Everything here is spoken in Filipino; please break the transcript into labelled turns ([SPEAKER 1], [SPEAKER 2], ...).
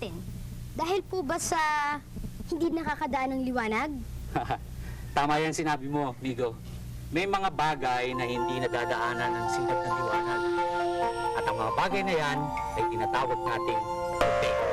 [SPEAKER 1] natin? Dahil po ba sa hindi nakakadaan ng liwanag?
[SPEAKER 2] Tama yan sinabi mo, Migo. May mga bagay na hindi nadadaanan ng sikat ng liwanag. At ang mga bagay na yan ay tinatawag nating puti.